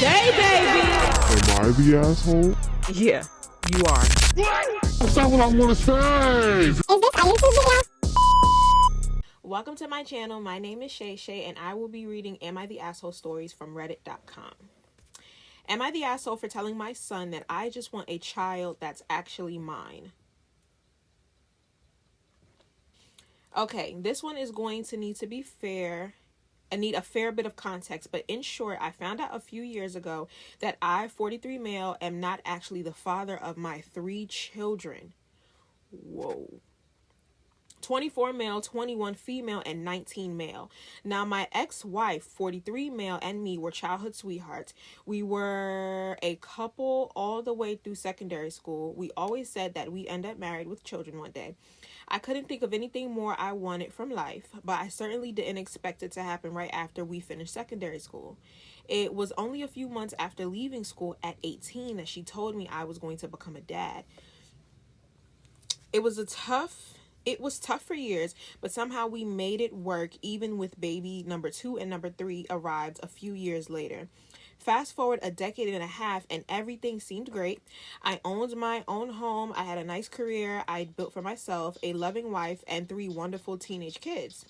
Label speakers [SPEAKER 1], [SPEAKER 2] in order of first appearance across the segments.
[SPEAKER 1] Hey, baby.
[SPEAKER 2] Am I the asshole?
[SPEAKER 1] Yeah, you are.
[SPEAKER 2] That's not what I want to say!
[SPEAKER 3] Is this a YouTube video?
[SPEAKER 1] Welcome to my channel. My name is Shay Shay, and I will be reading Am I the Asshole stories from Reddit.com. Am I the asshole for telling my son that I just want a child that's actually mine? Okay, this one is going to need to be fair. I need a fair bit of context, but in short, I found out a few years ago that I, 43 male, am not actually the father of my 3 children. Whoa. 24 male, 21 female, and 19 male. Now, my ex-wife, 43 male, and me were childhood sweethearts. We were a couple all the way through secondary school. We always said that we end up married with children one day. I couldn't think of anything more I wanted from life, but I certainly didn't expect it to happen right after we finished secondary school. It was only a few months after leaving school at 18 that she told me I was going to become a dad. It was tough for years, but somehow we made it work, even with baby number 2 and number 3 arrived a few years later. Fast forward a decade and a half, and everything seemed great. I owned my own home. I had a nice career I built for myself, a loving wife, and 3 wonderful teenage kids.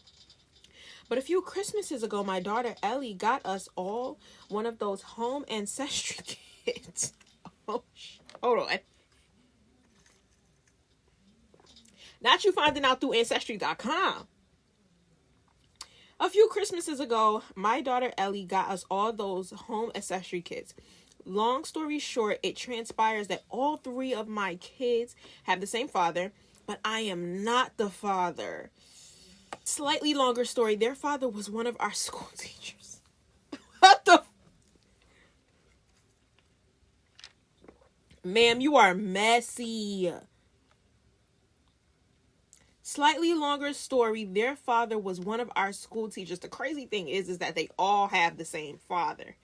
[SPEAKER 1] But a few Christmases ago, my daughter Ellie got us all one of those home ancestry kits. Oh, hold on. Not you finding out through Ancestry.com. A few Christmases ago, my daughter Ellie got us all those home ancestry kits. Long story short, it transpires that all 3 of my kids have the same father, but I am not the father. Slightly longer story, their father was one of our school teachers. What the? Ma'am, you are messy. Slightly longer story, their father was one of our school teachers. The crazy thing is that they all have the same father.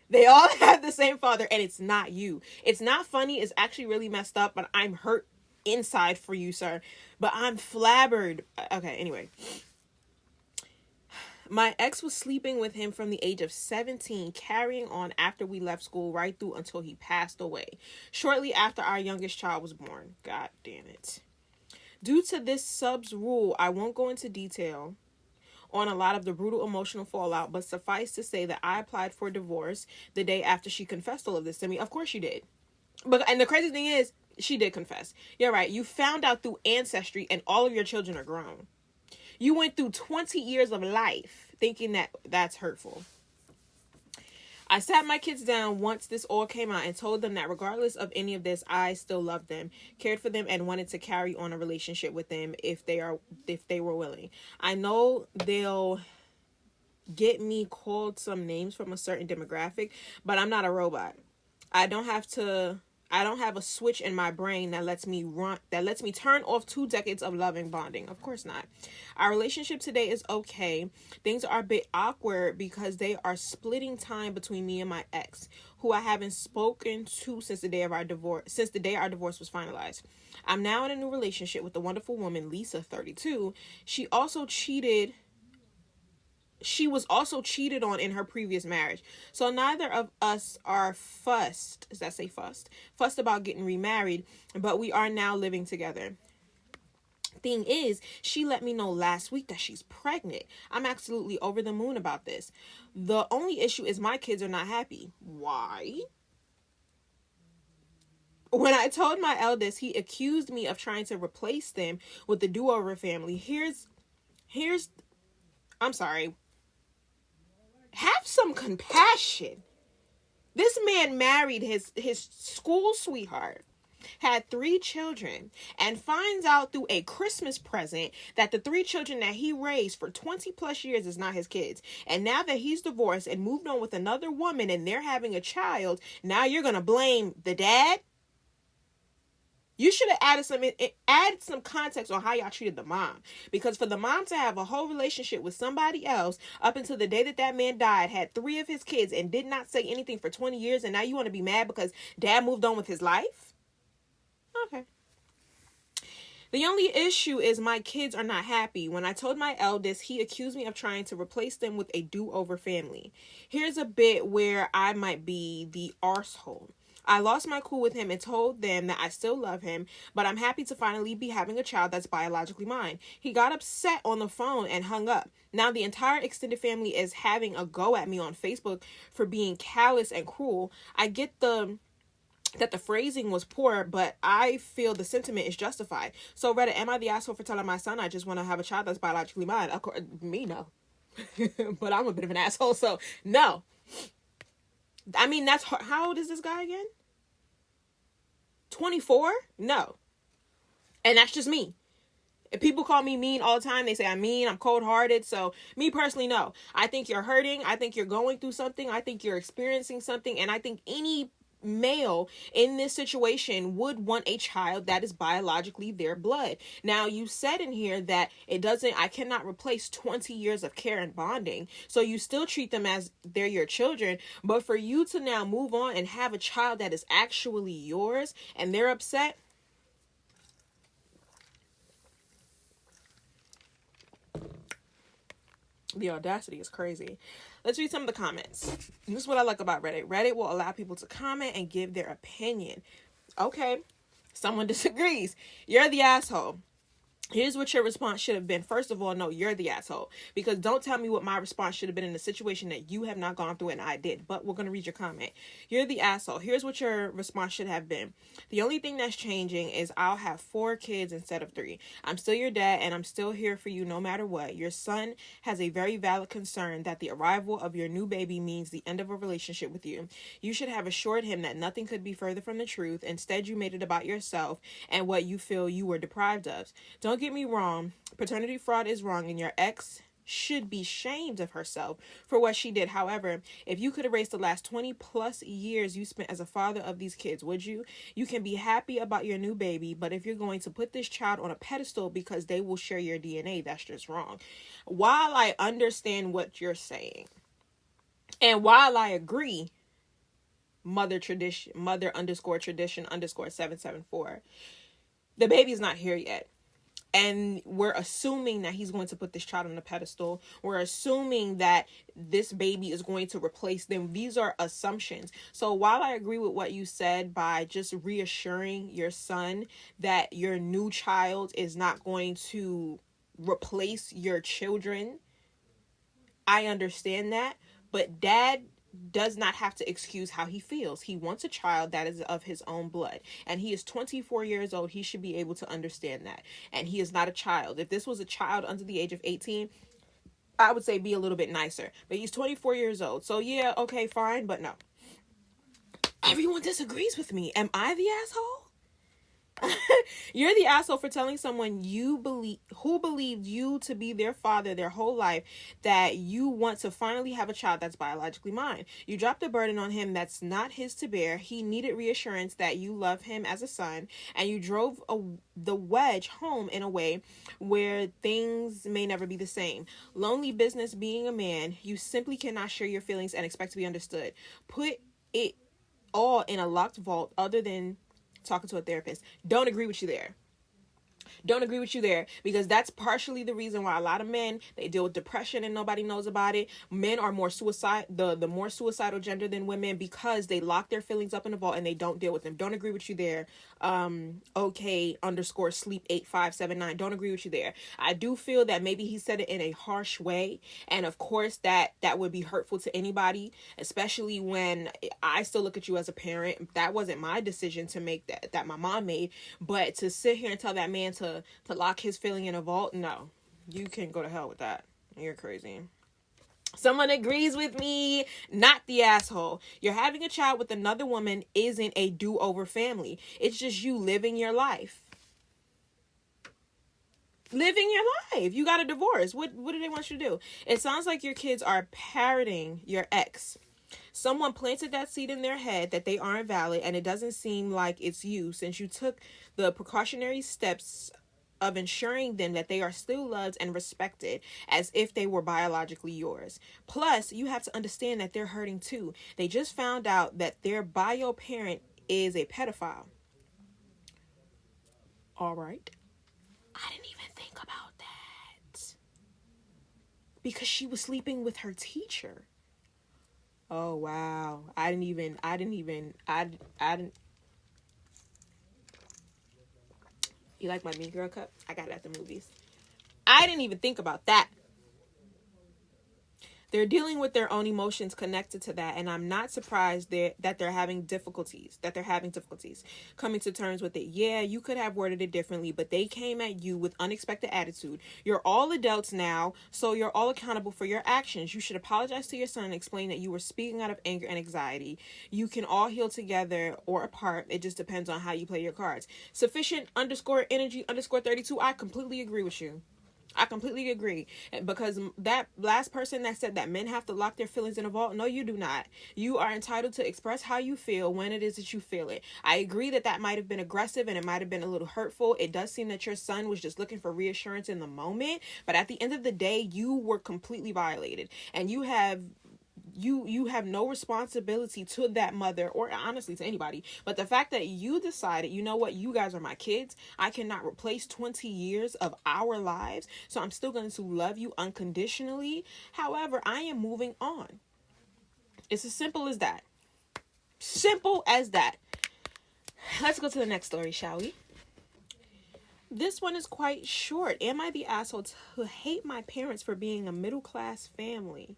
[SPEAKER 1] They all have the same father, and it's not you. It's not funny. It's actually really messed up, but I'm hurt inside for you, sir. But I'm flabbered. Okay, anyway. My ex was sleeping with him from the age of 17, carrying on after we left school right through until he passed away. Shortly after our youngest child was born. God damn it. Due to this sub's rule, I won't go into detail on a lot of the brutal emotional fallout, but suffice to say that I applied for divorce the day after she confessed all of this to me. Of course she did. And the crazy thing is, she did confess. You're right. You found out through Ancestry and all of your children are grown. You went through 20 years of life thinking that that's hurtful. I sat my kids down once this all came out and told them that regardless of any of this, I still loved them, cared for them, and wanted to carry on a relationship with them if they were willing. I know they'll get me called some names from a certain demographic, but I'm not a robot. I don't have a switch in my brain that lets me turn off 2 decades of loving bonding. Of course not. Our relationship today is okay. Things are a bit awkward because they are splitting time between me and my ex, who I haven't spoken to since the day our divorce was finalized. I'm now in a new relationship with the wonderful woman, Lisa, 32. She was also cheated on in her previous marriage. So neither of us are fussed. Does that say fussed? Fussed about getting remarried, but we are now living together. Thing is, she let me know last week that she's pregnant. I'm absolutely over the moon about this. The only issue is my kids are not happy. Why? When I told my eldest, he accused me of trying to replace them with the do-over family. I'm sorry. Have some compassion. This man married his school sweetheart, had 3 children, and finds out through a Christmas present that the 3 children that he raised for 20 plus years is not his kids. And now that he's divorced and moved on with another woman and they're having a child, now you're going to blame the dad? You should have added some context on how y'all treated the mom. Because for the mom to have a whole relationship with somebody else up until the day that man died, had 3 of his kids, and did not say anything for 20 years, and now you want to be mad because dad moved on with his life? Okay. The only issue is my kids are not happy. When I told my eldest, he accused me of trying to replace them with a do-over family. Here's a bit where I might be the arsehole. I lost my cool with him and told them that I still love him, but I'm happy to finally be having a child that's biologically mine. He got upset on the phone and hung up. Now the entire extended family is having a go at me on Facebook for being callous and cruel. I get that the phrasing was poor, but I feel the sentiment is justified. So, Reddit, am I the asshole for telling my son I just want to have a child that's biologically mine? Of course, me, no. But I'm a bit of an asshole, so no. I mean, that's how old is this guy again? 24? No. And that's just me. If people call me mean all the time, they say I'm mean, I'm cold-hearted. So, me personally, no. I think you're hurting. I think you're going through something. I think you're experiencing something. And I think any male in this situation would want a child that is biologically their blood. Now, you said in here that I cannot replace 20 years of care and bonding. So you still treat them as they're your children. But for you to now move on and have a child that is actually yours and they're upset, the audacity is crazy. Let's read some of the comments. This is what I like about Reddit. Reddit will allow people to comment and give their opinion. Okay, someone disagrees. You're the asshole. Here's what your response should have been. First of all, no, you're the asshole. Because don't tell me what my response should have been in a situation that you have not gone through and I did. But we're going to read your comment. You're the asshole. Here's what your response should have been. The only thing that's changing is I'll have 4 kids instead of 3. I'm still your dad and I'm still here for you no matter what. Your son has a very valid concern that the arrival of your new baby means the end of a relationship with you. You should have assured him that nothing could be further from the truth. Instead, you made it about yourself and what you feel you were deprived of. Don't get me wrong, paternity fraud is wrong and your ex should be shamed of herself for what she did. However, if you could erase the last 20 plus years you spent as a father of these kids, would you? You can be happy about your new baby, but if you're going to put this child on a pedestal because they will share your DNA, that's just wrong. While I understand what you're saying, and while I agree, mother underscore tradition underscore 774, the baby's not here yet. And we're assuming that he's going to put this child on a pedestal. We're assuming that this baby is going to replace them. These are assumptions. So while I agree with what you said by just reassuring your son that your new child is not going to replace your children, I understand that. But dad does not have to excuse how he feels. He wants a child that is of his own blood. And he is 24 years old. He should be able to understand that. And he is not a child. If this was a child under the age of 18, I would say be a little bit nicer. But he's 24 years old. So yeah, okay, fine. But no. Everyone disagrees with me. Am I the asshole? You're the asshole for telling someone who believed you to be their father their whole life that you want to finally have a child that's biologically mine. You dropped a burden on him that's not his to bear. He needed reassurance that you love him as a son, and you drove the wedge home in a way where things may never be the same. Lonely business being a man, you simply cannot share your feelings and expect to be understood. Put it all in a locked vault other than talking to a therapist. Don't agree with you there. Don't agree with you there, because that's partially the reason why a lot of men, they deal with depression and nobody knows about it. Men are more the more suicidal gender than women, because they lock their feelings up in a vault and they don't deal with them. Don't agree with you there. Okay underscore sleep 8579. Don't agree with you there. I do feel that maybe he said it in a harsh way, and of course that would be hurtful to anybody, especially when I still look at you as a parent. That wasn't my decision to make, that my mom made. But to sit here and tell that man to lock his feeling in a vault, no, you can go to hell with that. You're crazy. Someone agrees with me. Not the asshole. You're having a child with another woman isn't a do-over family. It's just you living your life. Living your life. You got a divorce. What do they want you to do? It sounds like your kids are parroting your ex. Someone planted that seed in their head that they aren't valid, and it doesn't seem like it's you, since you took the precautionary steps of ensuring them that they are still loved and respected as if they were biologically yours. Plus, you have to understand that they're hurting too. They just found out that their bio parent is a pedophile. All right. I didn't even think about that. Because she was sleeping with her teacher. Oh, wow. I didn't. You like my Mean Girl cup? I got it at the movies. I didn't even think about that. They're dealing with their own emotions connected to that, and I'm not surprised that they're having difficulties. Coming to terms with it. Yeah, you could have worded it differently, but they came at you with unexpected attitude. You're all adults now, so you're all accountable for your actions. You should apologize to your son and explain that you were speaking out of anger and anxiety. You can all heal together or apart. It just depends on how you play your cards. Sufficient _energy _32. I completely agree with you. I completely agree, because that last person that said that men have to lock their feelings in a vault, no, you do not. You are entitled to express how you feel when it is that you feel it. I agree that might have been aggressive and it might have been a little hurtful. It does seem that your son was just looking for reassurance in the moment, but at the end of the day, you were completely violated, and you have no responsibility to that mother, or honestly to anybody. But the fact that you decided, you know what, you guys are my kids. I cannot replace 20 years of our lives, so I'm still going to love you unconditionally. However, I am moving on. It's as simple as that. Simple as that. Let's go to the next story, shall we? This one is quite short. Am I the asshole to hate my parents for being a middle-class family?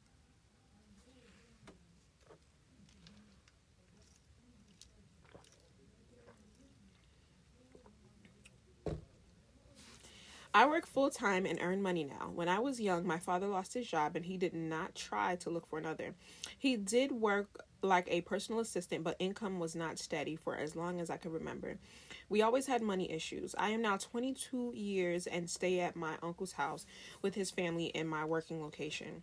[SPEAKER 1] I work full-time and earn money now. When I was young, my father lost his job and he did not try to look for another. He did work like a personal assistant, but income was not steady for as long as I could remember. We always had money issues. I am now 22 years and stay at my uncle's house with his family in my working location.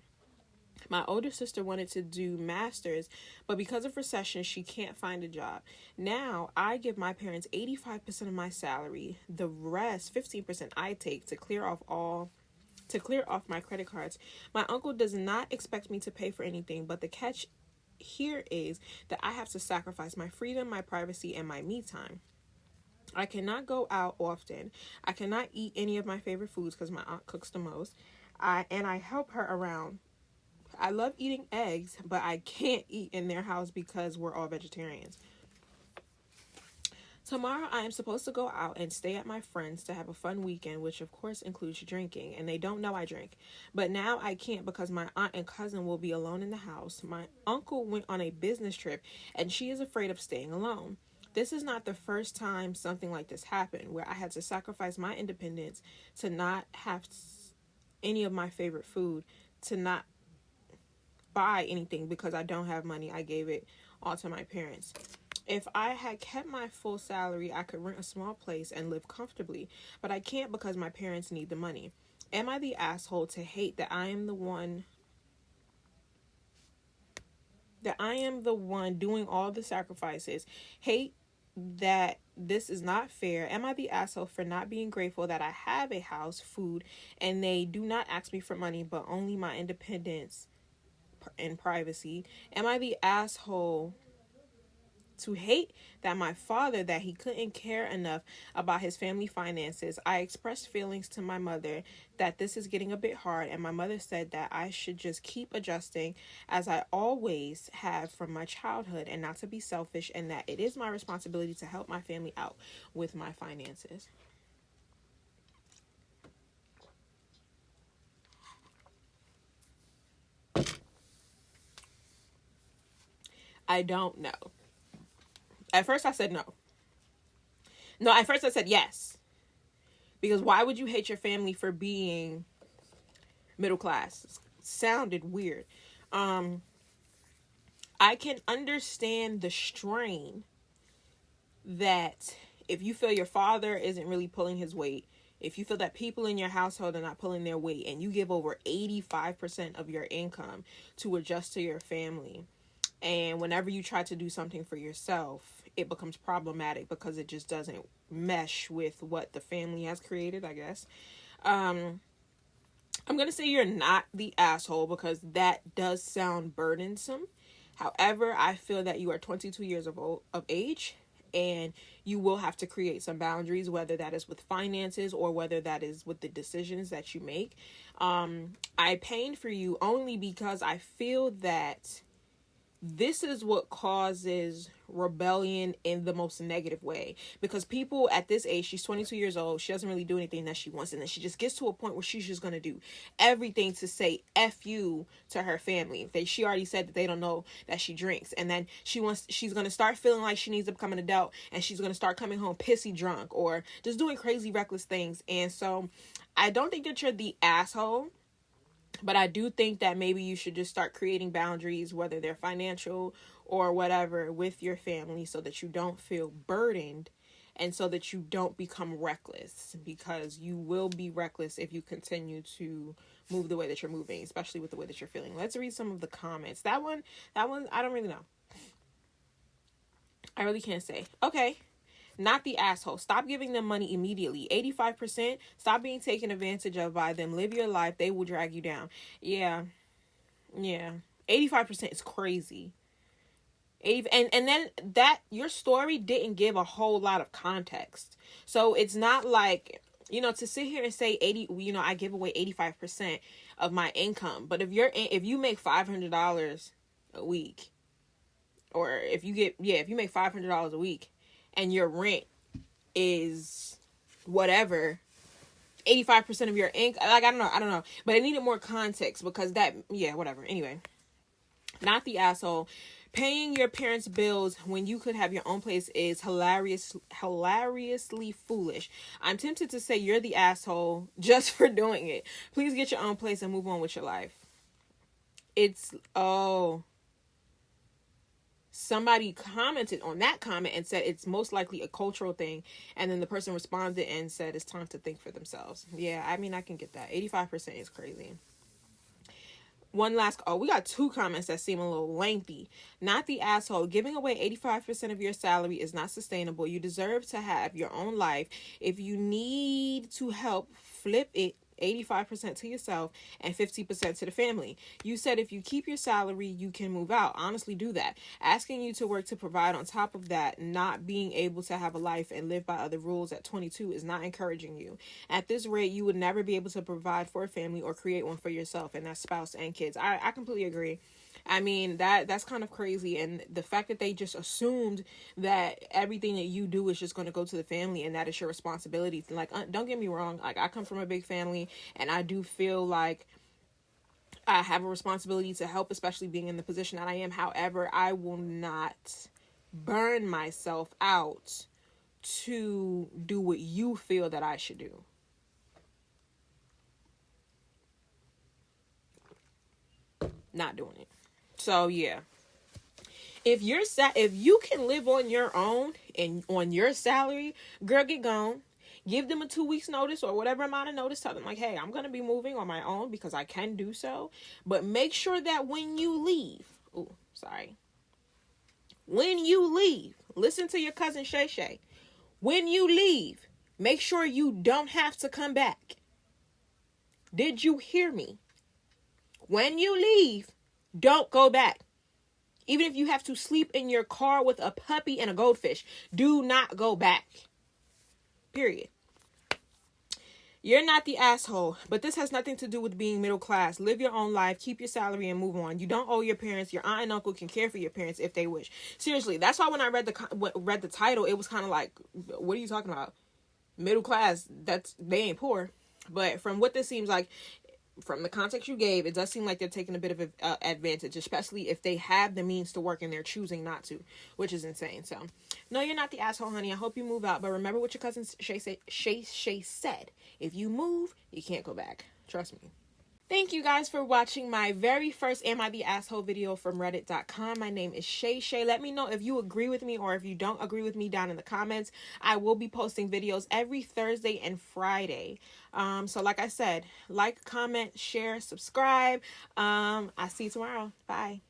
[SPEAKER 1] My older sister wanted to do masters, but because of recession, she can't find a job. Now, I give my parents 85% of my salary. The rest, 15%, I take to clear off my credit cards. My uncle does not expect me to pay for anything, but the catch here is that I have to sacrifice my freedom, my privacy, and my me time. I cannot go out often. I cannot eat any of my favorite foods because my aunt cooks the most. I help her around. I love eating eggs, but I can't eat in their house because we're all vegetarians. Tomorrow I am supposed to go out and stay at my friend's to have a fun weekend, which of course includes drinking, and they don't know I drink. But now I can't because my aunt and cousin will be alone in the house. My uncle went on a business trip and she is afraid of staying alone. This is not the first time something like this happened, where I had to sacrifice my independence to not have any of my favorite food, to not buy anything because I don't have money. I gave it all to my parents. If I had kept my full salary, I could rent a small place and live comfortably, but I can't because my parents need the money. Am I the asshole to hate that I am the one doing all the sacrifices? Hate that this is not fair. Am I the asshole for not being grateful that I have a house, food, and they do not ask me for money, but only my independence and privacy? Am I the asshole to hate that my father, that he couldn't care enough about his family finances? I expressed feelings to my mother that this is getting a bit hard, and my mother said that I should just keep adjusting as I always have from my childhood, and not to be selfish, and that it is my responsibility to help my family out with my finances. I don't know. At first I said no. No, at first I said yes. Because why would you hate your family for being middle class? It sounded weird. I can understand the strain that if you feel your father isn't really pulling his weight, if you feel that people in your household are not pulling their weight, and you give over 85% of your income to adjust to your family, and whenever you try to do something for yourself, it becomes problematic because it just doesn't mesh with what the family has created, I guess. I'm going to say you're not the asshole because that does sound burdensome. However, I feel that you are 22 years of age And you will have to create some boundaries, whether that is with finances or whether that is with the decisions that you make. I pain for you only because I feel that this is what causes rebellion in the most negative way, because people at this age, she's 22 years old, she doesn't really do anything that she wants, and then she just gets to a point where she's just going to do everything to say F you to her family. She already said that they don't know that she drinks, and then she's going to start feeling like she needs to become an adult, and she's going to start coming home pissy drunk or just doing crazy reckless things. And so I don't think that you're the asshole, but I do think that maybe you should just start creating boundaries, whether they're financial or whatever, with your family, so that you don't feel burdened and so that you don't become reckless, because you will be reckless if you continue to move the way that you're moving, especially with the way that you're feeling. Let's read some of the comments. That one, I don't really know. I really can't say. Okay. Not the asshole. Stop giving them money immediately. 85%. Stop being taken advantage of by them. Live your life. They will drag you down. Yeah. 85% is crazy. And then that, your story didn't give a whole lot of context. So it's not like, to sit here and say 80, I give away 85% of my income. But if you make $500 a week, or if you make $500 a week, and your rent is whatever, 85% of your income. Like, I don't know. But it needed more context, because whatever. Anyway, not the asshole. Paying your parents' bills when you could have your own place is hilariously foolish. I'm tempted to say you're the asshole just for doing it. Please get your own place and move on with your life. Somebody commented on that comment and said it's most likely a cultural thing. And then the person responded and said it's time to think for themselves. Yeah, I mean, I can get that. 85% is crazy. We got 2 comments that seem a little lengthy. Not the asshole. Giving away 85% of your salary is not sustainable. You deserve to have your own life. If you need to help, flip it 85% to yourself and 50% to the family. You said if you keep your salary, you can move out. Honestly, do that. Asking you to work to provide on top of that, not being able to have a life and live by other rules at 22 is not encouraging you. At this rate, you would never be able to provide for a family or create one for yourself, and that's spouse and kids. I completely agree. I mean, that's kind of crazy. And the fact that they just assumed that everything that you do is just going to go to the family and that is your responsibility. Like, don't get me wrong. Like, I come from a big family and I do feel like I have a responsibility to help, especially being in the position that I am. However, I will not burn myself out to do what you feel that I should do. Not doing it. So yeah, if you can live on your own and on your salary, girl, get gone. Give them a 2 weeks notice or whatever amount of notice. Tell them like, hey, I'm going to be moving on my own because I can do so. But make sure that when you leave, when you leave, listen to your cousin Shay Shay. When you leave, make sure you don't have to come back. Did you hear me? When you leave, don't go back. Even if you have to sleep in your car with a puppy and a goldfish, do not go back. Period. You're not the asshole, but this has nothing to do with being middle class. Live your own life, keep your salary, and move on. You don't owe your parents. Your aunt and uncle can care for your parents if they wish. Seriously, that's why when I read the title, it was kind of like, what are you talking about? Middle class, they ain't poor. But from what this seems like, from the context you gave, it does seem like they're taking a bit of advantage, especially if they have the means to work and they're choosing not to, which is insane. So, no, you're not the asshole, honey. I hope you move out. But remember what your cousin Shay said. If you move, you can't go back. Trust me. Thank you guys for watching my very first Am I the Asshole video from Reddit.com. My name is Shay Shay. Let me know if you agree with me or if you don't agree with me down in the comments. I will be posting videos every Thursday and Friday. So like I said, like, comment, share, subscribe. I'll see you tomorrow. Bye.